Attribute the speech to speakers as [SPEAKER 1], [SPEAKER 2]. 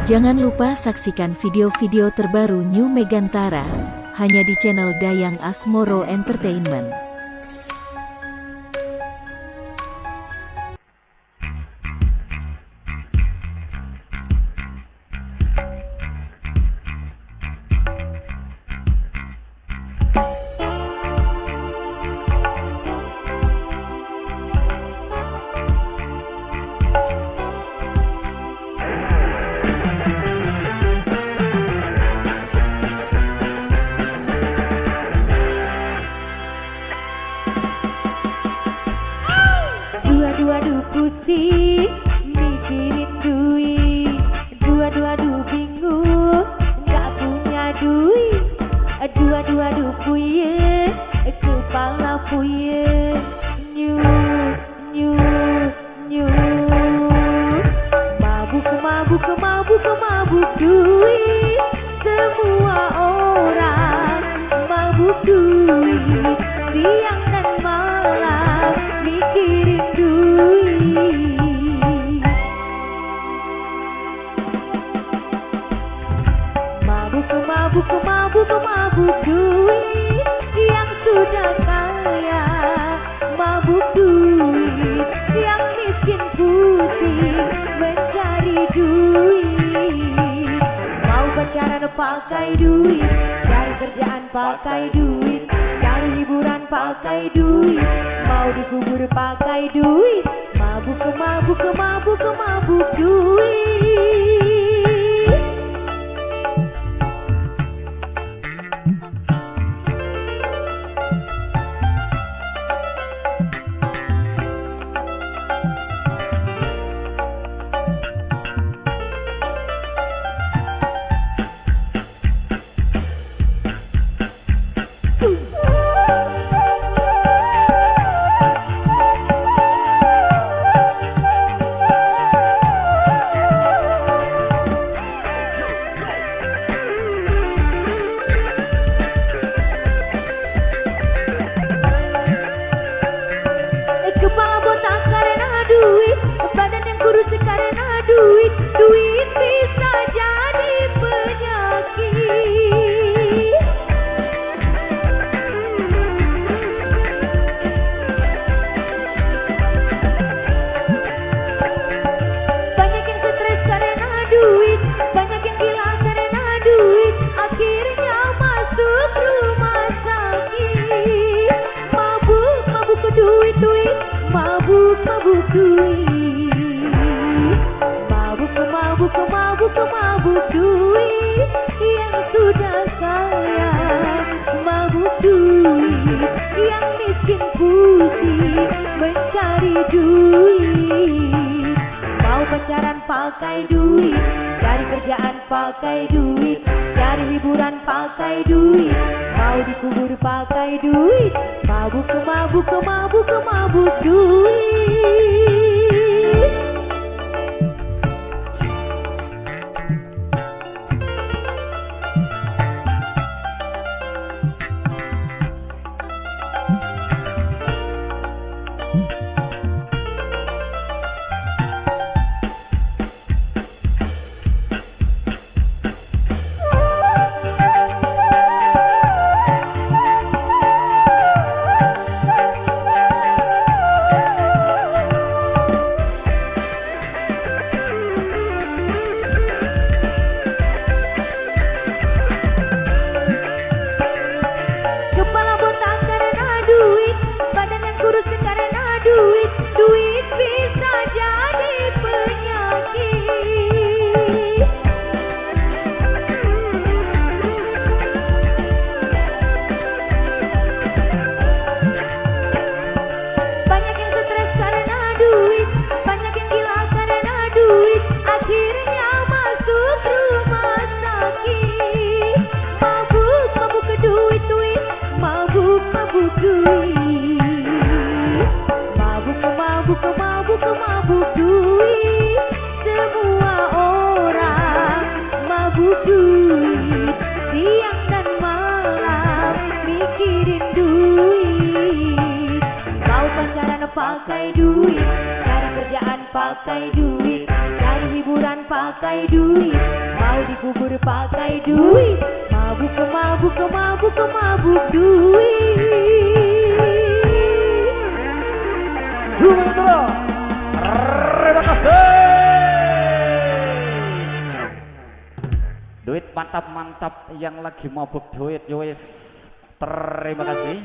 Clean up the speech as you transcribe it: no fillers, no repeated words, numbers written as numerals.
[SPEAKER 1] Jangan lupa saksikan video-video terbaru New Megantara, hanya di channel Dayang Asmoro Entertainment.
[SPEAKER 2] Dua-dua pusing, mikirin duit. Dua-dua bingung, gak punya duit. Dua-dua puyeng, kepala puyeng. Nyu, nyu, nyu. Mabuk duit. Semua orang mabuk duit. Siang dan malam mikirin duit. Mabuk duit. Yang sudah kaya mabuk duit. Yang miskin pusing mencari duit. Mau pacaran pakai duit, cari kerjaan pakai duit, cari hiburan pakai duit, mau dikubur pakai duit. Mabuk duit. Duit bisa jadi penyakit. Banyak yang stres karena duit, banyak yang gila karena duit, akhirnya masuk rumah sakit. Mabuk duit, mabuk duit. Mabuk duit. Yang sudah kaya mabuk duit. Yang miskin pusing mencari duit. Mau pacaran pakai duit, cari kerjaan pakai duit, cari hiburan pakai duit, mau dikubur pakai duit. Mabuk duit. Duit bisa jadi penyakit. Banyak yang stres karena duit, banyak yang gila karena duit, akhirnya masuk rumah sakit. Mabuk duit, mabuk duit. Mabuk duit. Semua orang mabuk duit. Siang dan malam mikirin duit. Mau pacaran pakai duit, cari kerjaan pakai duit, cari hiburan pakai pakai duit, mau dikubur pakai duit, mabuk ke mabuk ke mabuk ke mabuk duit.
[SPEAKER 3] Terima kasih. Duit mantap-mantap yang lagi mabuk duit, yowes. Terima kasih.